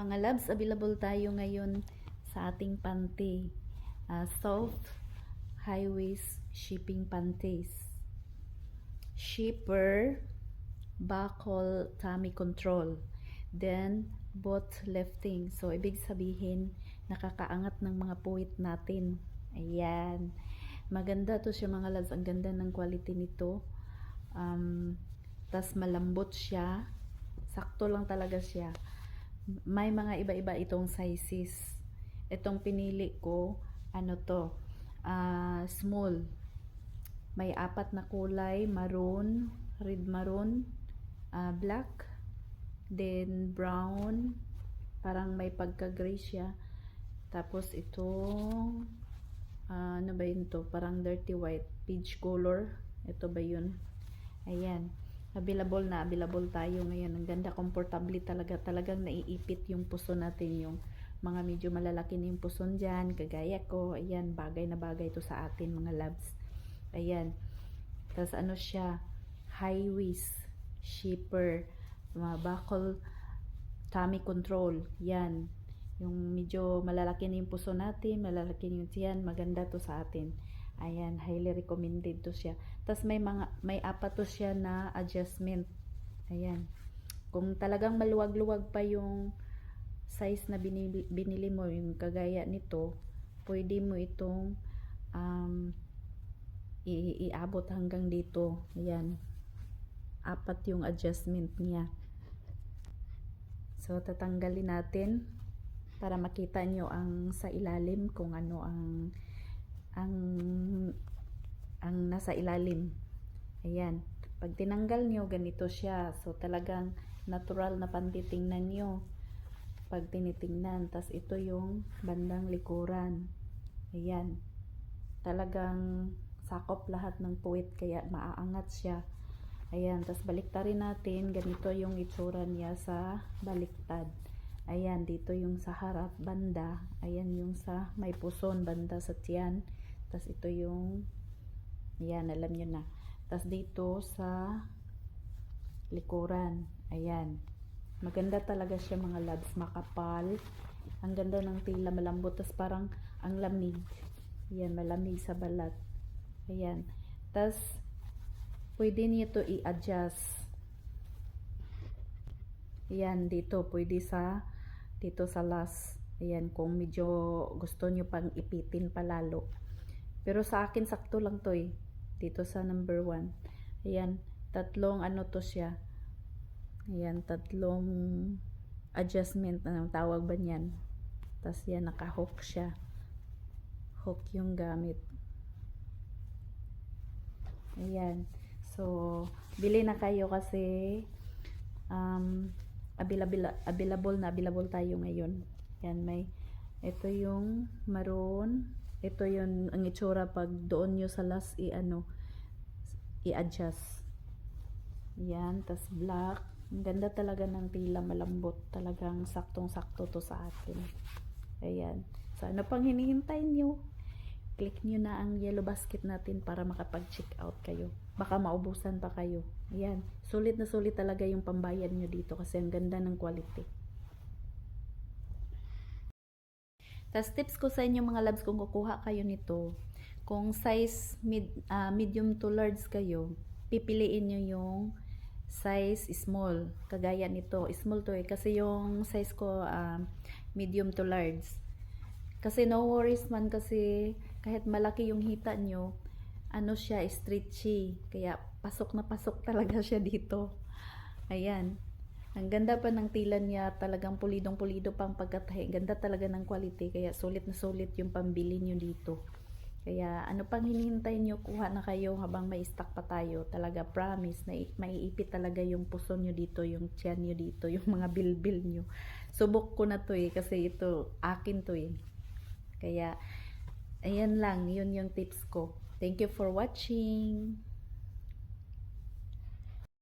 Mga loves, available tayo ngayon sa ating panty. Soft high-waist shipping panties. Shipper, buckle, tummy control. Then, both lifting. So, ibig sabihin, nakakaangat ng mga puwit natin. Ayan. Maganda to siya mga loves. Ang ganda ng quality nito. Tas malambot siya. Sakto lang talaga siya. May mga iba-iba itong sizes. Itong pinili ko, ano to, small. May 4 na kulay, maroon, red maroon, black, then brown, parang may pagka-gray siya. Tapos itong, ano ba yun to? Parang dirty white, peach color. Ito ba yun? Ayan. Available na, available tayo ngayon. Ang ganda, comfortable talaga. Talagang naiipit yung puso natin. Yung mga medyo malalaki na yung puson dyan. Kagaya ko. Ayan, bagay na bagay to sa atin mga loves. Ayan. Tapos ano siya? High waist. Shipper. Mga buckle. Tummy control. Yan. Yung medyo malalaki na yung puso natin. Malalaki na yung tiyan. Maganda to sa atin. Ayan, highly recommended to siya. Tapos may 4 to siya na adjustment. Ayan. Kung talagang maluwag-luwag pa yung size na binili mo, yung kagaya nito, pwede mo itong iabot hanggang dito. Ayan. 4 yung adjustment niya. So, tatanggalin natin para makita nyo ang sa ilalim kung ano ang nasa ilalim. Ayan. Pag tinanggal nyo, ganito siya. So, talagang natural na pantitingnan nyo. Pag tinitingnan. Tas ito yung bandang likuran. Ayan. Talagang sakop lahat ng puwit. Kaya maaangat siya. Ayan. Tas baliktarin natin. Ganito yung itsura niya sa baliktad. Ayan. Dito yung sa harap banda. Ayan yung sa may puson banda sa tiyan. Tas ito yung, ayan, alam nyo na. Tas dito sa likuran. Ayan. Maganda talaga siya mga loves. Makapal. Ang ganda ng tila, malambot. Tas parang ang lamig. Ayan, malamig sa balat. Ayan. Tas pwede niyo ito i-adjust. Ayan, dito. Pwede dito sa last. Ayan, kung medyo gusto nyo pang ipitin palalo. Pero sa akin, sakto lang to eh. Dito sa number 1. Ayan, 3 ano to siya. Ayan, 3 adjustment. Anong tawag ba niyan? Tapos yan, naka-hook siya. Hook yung gamit. Ayan. So, bili na kayo kasi available tayo ngayon. Ayan, ito yung maroon. Ito yung ang itsura pag doon nyo sa last i-adjust. Yan, tas black. Ang ganda talaga ng tila, malambot. Talagang saktong-sakto to sa atin. Ayan. So, ano pang hinihintay nyo? Click nyo na ang yellow basket natin para makapag-check out kayo. Baka maubusan pa kayo. Ayan. Sulit na sulit talaga yung pambayad nyo dito kasi ang ganda ng quality. Tas tips ko sa inyo mga loves kung kukuha kayo nito, kung size medium to large kayo, pipiliin nyo yung size small. Kagaya nito, small to eh. Kasi yung size ko medium to large. Kasi no worries man kasi kahit malaki yung hita nyo, ano siya, stretchy. Kaya pasok na pasok talaga siya dito. Ayan. Ang ganda pa ng tila niya, talagang pulidong-pulido pang pagkatahi. Ganda talaga ng quality, kaya sulit na sulit yung pambili nyo dito. Kaya ano pang hinihintay nyo, kuha na kayo habang may stock pa tayo. Talaga promise na maiipit talaga yung puso nyo dito, yung tiyan nyo dito, yung mga bilbil nyo. Subok ko na to eh, kasi ito, akin to eh. Kaya, ayan lang, yun yung tips ko. Thank you for watching.